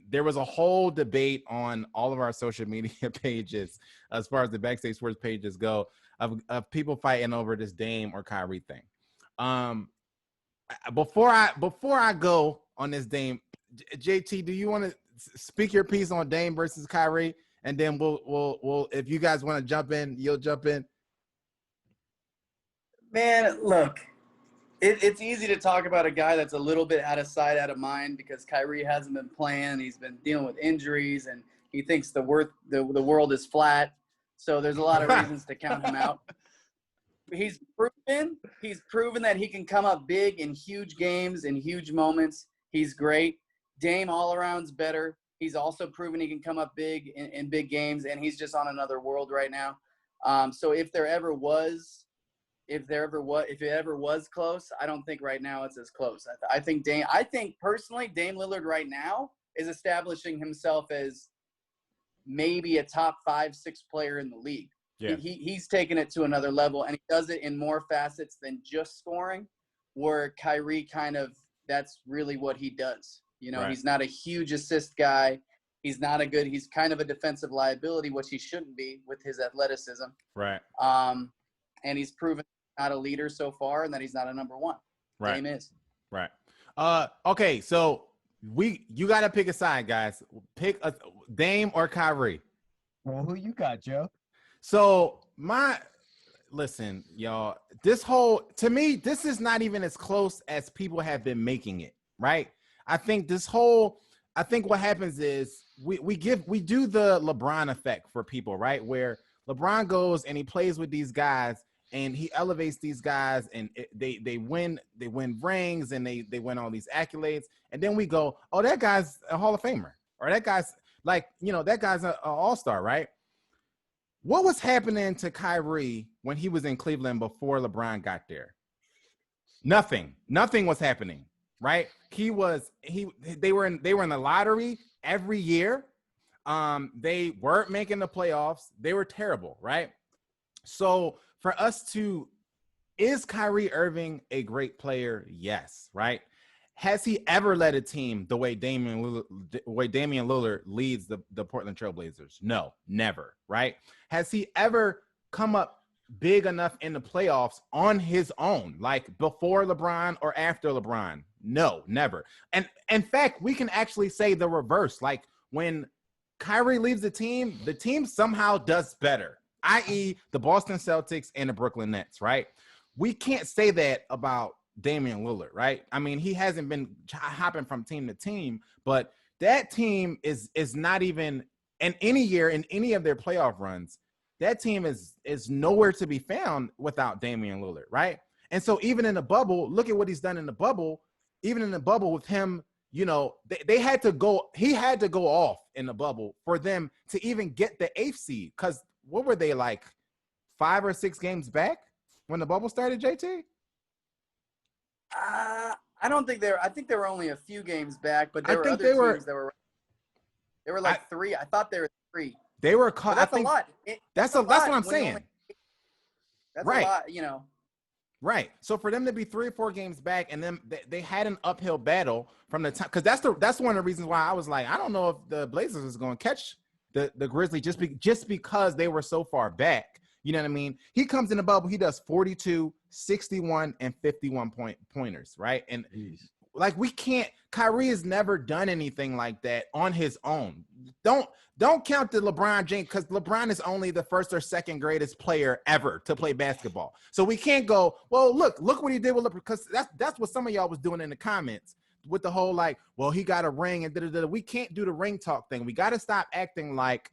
there was a whole debate on all of our social media pages as far as the Backstage Sports pages go of people fighting over this Dame or Kyrie thing. Before I go on this Dame, JT, do you want to speak your piece on Dame versus Kyrie, and then we'll if you guys want to jump in, you'll jump in. Man, look. It's easy to talk about a guy that's a little bit out of sight, out of mind, because Kyrie hasn't been playing. He's been dealing with injuries, and he thinks the world is flat. So there's a lot of reasons to count him out. He's proven that he can come up big in huge games, in huge moments. He's great. Dame all around's better. He's also proven he can come up big in big games, and he's just on another world right now. So if it ever was close, I don't think right now it's as close. I think personally, Dame Lillard right now is establishing himself as maybe a top 5-6 player in the league. Yeah. He's taken it to another level, and he does it in more facets than just scoring, where Kyrie that's really what he does. Right. He's not a huge assist guy. He's kind of a defensive liability, which he shouldn't be with his athleticism. Right. And he's proven not a leader so far, and that he's not a number one. Right. Dame is. Right. Okay, so you got to pick a side, guys. Pick a Dame or Kyrie. Well, who you got, Joe? So listen, y'all. To me, this is not even as close as people have been making it. Right. I think what happens is we do the LeBron effect for people, right? Where LeBron goes and he plays with these guys, and he elevates these guys, and they win rings, and they win all these accolades. And then we go, oh, that guy's a Hall of Famer, or that guy's that guy's an all-star, right? What was happening to Kyrie when he was in Cleveland before LeBron got there? Nothing was happening, right? They were in the lottery every year. They weren't making the playoffs. They were terrible, right? So for us is Kyrie Irving a great player? Yes, right? Has he ever led a team the way Damian Lillard leads the Portland Trailblazers? No, never, right? Has he ever come up big enough in the playoffs on his own, like before LeBron or after LeBron? No, never. And in fact, we can actually say the reverse. Like when Kyrie leaves the team somehow does better, i.e. the Boston Celtics and the Brooklyn Nets, right? We can't say that about Damian Lillard, right? I mean, he hasn't been hopping from team to team, but that team is not even in any year in any of their playoff runs. That team is nowhere to be found without Damian Lillard, right? And so even in the bubble, look at what he's done in the bubble. Even in the bubble with him, he had to go off in the bubble for them to even get the 8th seed. Because what were they, like 5 or 6 games back when the bubble started, JT? I don't think I think they were only a few games back, but there were other teams that were. They were like 3. I thought they were 3. They were. That's a lot. That's what I'm saying. That's right. a lot, Right. So for them to be 3 or 4 games back, and then they had an uphill battle from the time, because that's one of the reasons why I was like, I don't know if the Blazers is going to catch the Grizzlies just because they were so far back. You know what I mean? He comes in the bubble, he does 42, 61, and 51 pointers, right? And like we can't. Kyrie has never done anything like that on his own. Don't count the LeBron James, because LeBron is only the first or second greatest player ever to play basketball. So we can't go, well, look what he did with LeBron, because that's what some of y'all was doing in the comments with the whole like, well, he got a ring and da-da-da. We can't do the ring talk thing. We got to stop acting like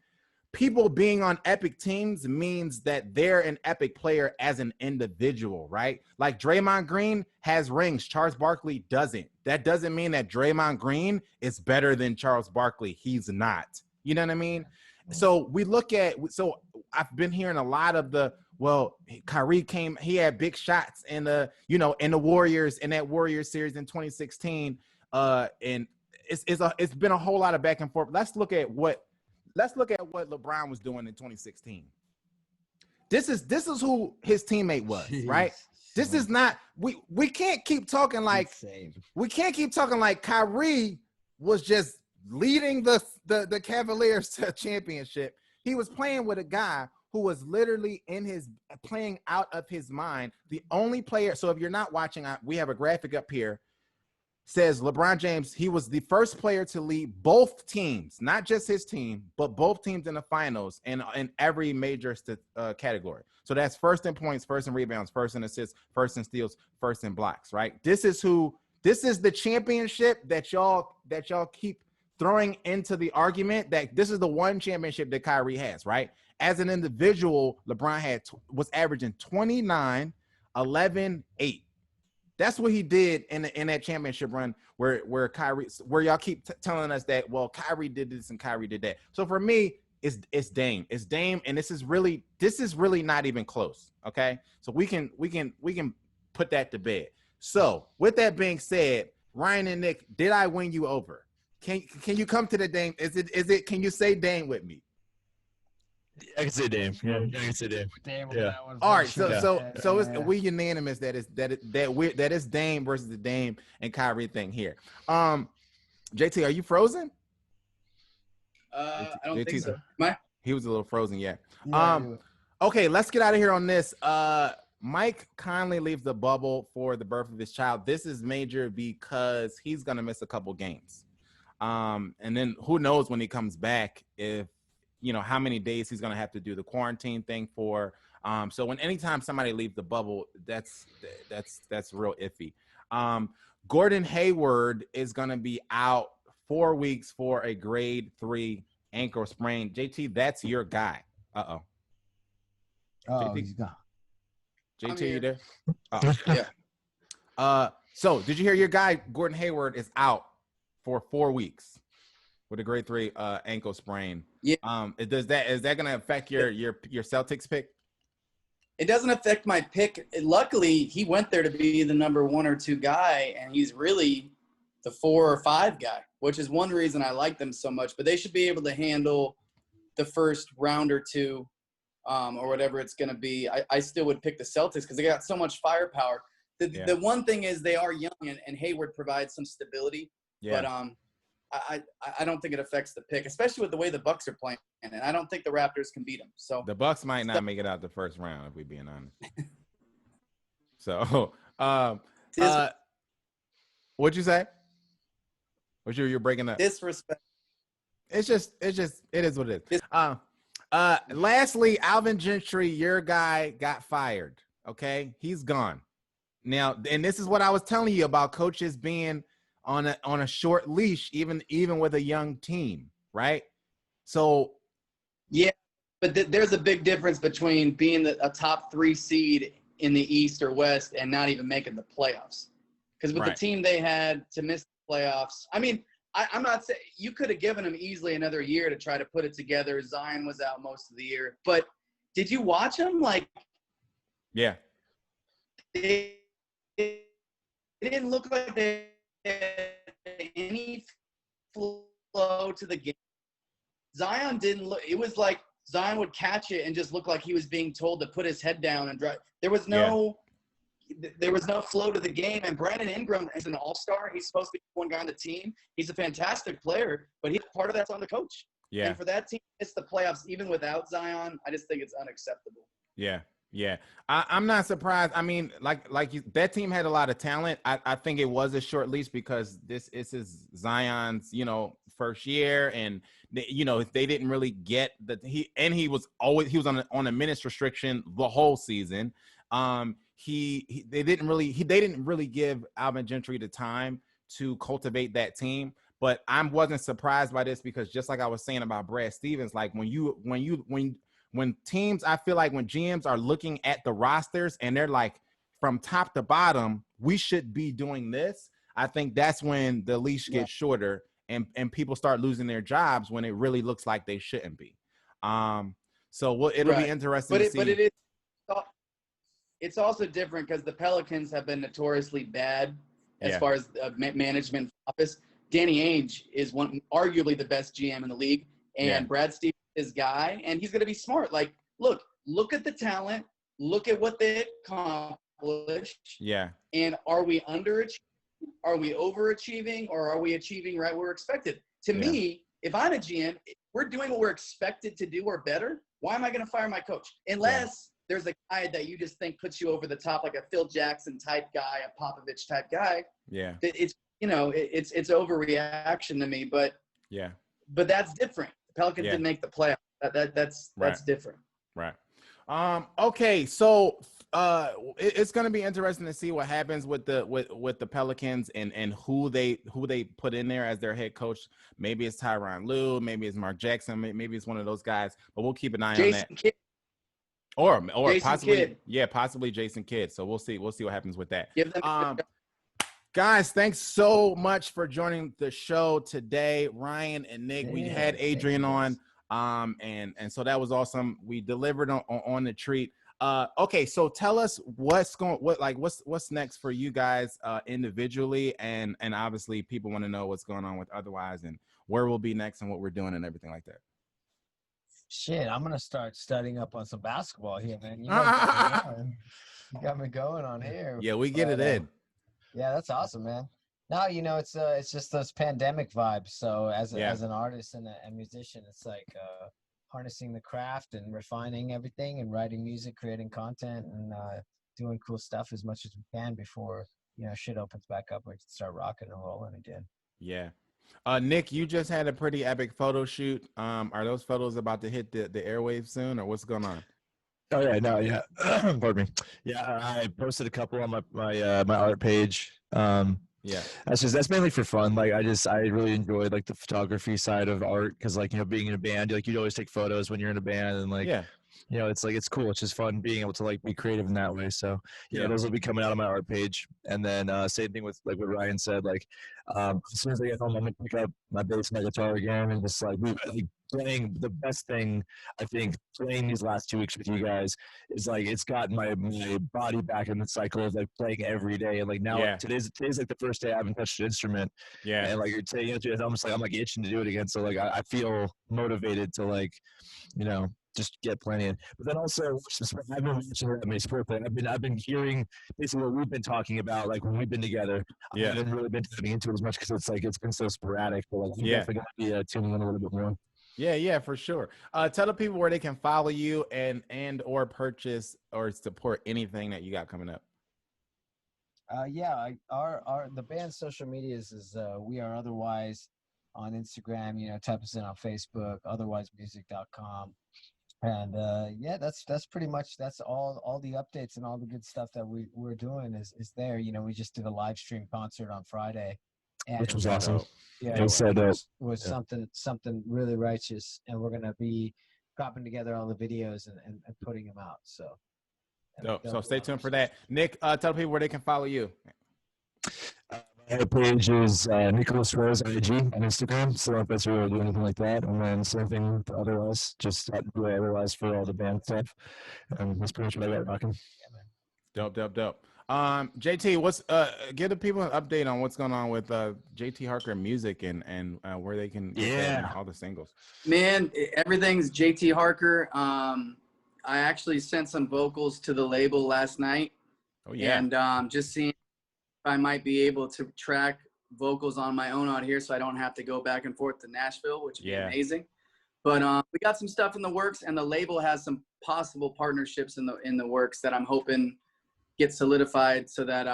people being on epic teams means that they're an epic player as an individual, right? Like Draymond Green has rings. Charles Barkley doesn't. That doesn't mean that Draymond Green is better than Charles Barkley. He's not. You know what I mean? So we look at, so I've been hearing a lot of the, well, Kyrie he had big shots in the, in the Warriors, in that Warriors series in 2016. And it's been a whole lot of back and forth. Let's look at what LeBron was doing in 2016. This is who his teammate was, right? This is not, we can't keep talking like Kyrie was just leading the Cavaliers to a championship. He was playing with a guy who was literally playing out of his mind. The only player, so if you're not watching, we have a graphic up here, says LeBron James, he was the first player to lead both teams, not just his team, but both teams in the finals and in every major category. So that's first in points, first in rebounds, first in assists, first in steals, first in blocks, right? This is the championship that y'all keep throwing into the argument, that this is the one championship that Kyrie has, right? As an individual, LeBron was averaging 29, 11, 8. That's what he did in that championship run where y'all keep telling us that, well, Kyrie did this and Kyrie did that. So for me, it's Dame. It's Dame, and this is really not even close. Okay. So we can put that to bed. So with that being said, Ryan and Nick, did I win you over? Can you come to the Dame? Can you say Dame with me? I can say Dame. Yeah, I can say Dame. Yeah. All right, so we unanimous that it's Dame versus the Dame and Kyrie thing here. JT, are you frozen? I don't think so. Am I? He was a little frozen, yeah. Okay, let's get out of here on this. Mike kindly leaves the bubble for the birth of his child. This is major because he's gonna miss a couple games. And then who knows when he comes back, if how many days he's gonna have to do the quarantine thing for. So anytime somebody leaves the bubble, that's real iffy. Gordon Hayward is gonna be out 4 weeks for a grade 3 ankle sprain. JT, that's your guy. Oh, JT? he's gone. JT, you there? Yeah. So did you hear your guy Gordon Hayward is out for 4 weeks with a grade 3 ankle sprain? Yeah. Is that going to affect your Celtics pick? It doesn't affect my pick. Luckily, he went there to be the number 1 or 2 guy, and he's really the 4 or 5 guy, which is one reason I like them so much. But they should be able to handle the first round or two, or whatever it's going to be. I still would pick the Celtics because they got so much firepower. The one thing is they are young, and Hayward provides some stability. Yeah. But I don't think it affects the pick, especially with the way the Bucks are playing, and I don't think the Raptors can beat them. So the Bucks might not make it out the first round, if we're being honest. So, what'd you say? You're breaking up. Disrespect. It is what it is. Lastly, Alvin Gentry, your guy got fired. Okay, he's gone now, and this is what I was telling you about coaches being on a short leash, even with a young team, right? So, yeah, but there's a big difference between being a top 3 seed in the East or West and not even making the playoffs. Because with the team they had to miss the playoffs, I mean, I'm not saying you could have given them easily another year to try to put it together. Zion was out most of the year, but did you watch them? Like, yeah, it didn't look like they had any flow to the game. Zion didn't look. It was like Zion would catch it and just look like he was being told to put his head down and drive. There was no flow to the game. And Brandon Ingram is an all-star. He's supposed to be one guy on the team. He's a fantastic player, but part of that's on the coach. Yeah. And for that team to miss the playoffs, even without Zion, I just think it's unacceptable. Yeah. Yeah, I'm not surprised. I mean, that team had a lot of talent. I think it was a short leash because this is Zion's, first year, and they didn't really get he was on a minutes restriction the whole season. They didn't really give Alvin Gentry the time to cultivate that team. But I wasn't surprised by this because just like I was saying about Brad Stevens, like when teams, I feel like when GMs are looking at the rosters and they're like, from top to bottom, we should be doing this. I think that's when the leash gets shorter and people start losing their jobs when it really looks like they shouldn't be. So it'll be interesting to see. But it's also different because the Pelicans have been notoriously bad as far as management office. Danny Ainge is arguably the best GM in the league, and Brad Stevens is guy, and he's going to be smart. Like, look at the talent, look at what they accomplished. Yeah. And are we underachieving? Are we overachieving? Or are we achieving right where we're expected? To me, if I'm a GM, if we're doing what we're expected to do or better, why am I going to fire my coach? Unless there's a guy that you just think puts you over the top, like a Phil Jackson type guy, a Popovich type guy. Yeah. It's overreaction to me, but that's different. The Pelicans didn't make the playoffs. That's different. Right. Okay. So it's going to be interesting to see what happens with the Pelicans and who they put in there as their head coach. Maybe it's Tyronn Lue, maybe it's Mark Jackson, maybe it's one of those guys. But we'll keep an eye on that. Kidd. Or Jason possibly Kidd. Possibly Jason Kidd. So we'll see what happens with that. Give them guys, thanks so much for joining the show today. Ryan and Nick, we had Adrian on. And so that was awesome. We delivered on the treat. Okay, so tell us what's next for you guys individually, and obviously people want to know what's going on with Otherwise and where we'll be next and what we're doing and everything like that. Shit, I'm gonna start studying up on some basketball here, man. You got me going on here. Yeah, we get it in. Yeah, that's awesome, man. No, it's just those pandemic vibes. So as an artist and a musician, it's like harnessing the craft and refining everything and writing music, creating content, and doing cool stuff as much as we can before shit opens back up. We can start rocking and rolling again. Yeah. Nick, you just had a pretty epic photo shoot. Are those photos about to hit the airwaves soon, or what's going on? Oh yeah, pardon me. Yeah, I posted a couple on my art page. That's mainly for fun. Like I really enjoyed like the photography side of art because being in a band, you'd always take photos when you're in a band and it's cool. It's just fun being able to be creative in that way. So those will be coming out on my art page. And then same thing with what Ryan said. As soon as I get home, I'm gonna pick up my bass and my guitar again and just playing. The best thing I think playing these last 2 weeks with you guys is it's gotten my body back in the cycle of playing every day. And now today's the first day I haven't touched an instrument. Yeah. And you're saying it's almost I'm itching to do it again. So I feel motivated to just get plenty in. But then also, I've been watching my sport play. I've been hearing basically what we've been talking about, when we've been together. I haven't really been diving into it as much because it's been so sporadic. But I'm definitely gonna be tuning in a little bit more. Yeah, for sure. Tell the people where they can follow you and or purchase or support anything that you got coming up. The band's social medias is We Are Otherwise on Instagram. Type us in on Facebook, otherwisemusic.com. And that's pretty much all the updates and all the good stuff that we're doing is there. We just did a live stream concert on Friday, and which was awesome. Yeah, it was something really righteous, and we're gonna be cropping together all the videos and putting them out. So, so stay tuned for that. Nick, tell people where they can follow you. My page is Nicholas Rose IG on Instagram. So if that's really do anything like that, and then same thing with Otherwise, just Otherwise for all the band stuff. That's pretty much what I got rocking. Dope. JT, what's give the people an update on what's going on with JT Harker Music and where they can get all the singles. Man, everything's JT Harker. I actually sent some vocals to the label last night. Oh yeah, and just seeing if I might be able to track vocals on my own out here, so I don't have to go back and forth to Nashville, which would be amazing. But we got some stuff in the works, and the label has some possible partnerships in the works that I'm hoping get solidified so that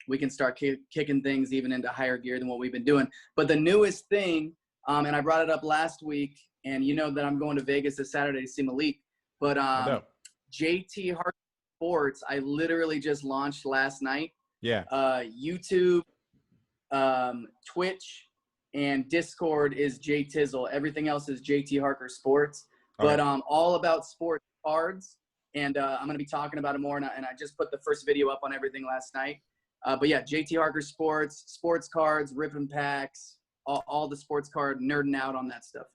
we can start kicking things even into higher gear than what we've been doing. But the newest thing, and I brought it up last week, and you know that I'm going to Vegas this Saturday to see Malik. But JT Hart Sports, I literally just launched last night. Yeah. YouTube, Twitch, and Discord is J Tizzle. Everything else is JT Harker Sports. But all about sports cards, and I'm going to be talking about it more. And I just put the first video up on everything last night. But yeah, JT Harker Sports, sports cards, ripping packs, all the sports card, nerding out on that stuff.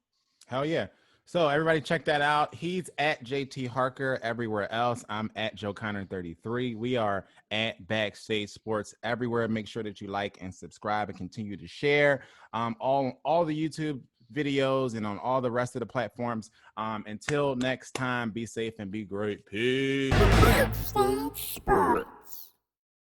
Hell yeah. So everybody check that out. He's at JT Harker everywhere else. I'm at Joe Connor 33. We are at Backstage Sports everywhere. Make sure that you like and subscribe and continue to share all the YouTube videos and on all the rest of the platforms. Until next time, be safe and be great. Peace.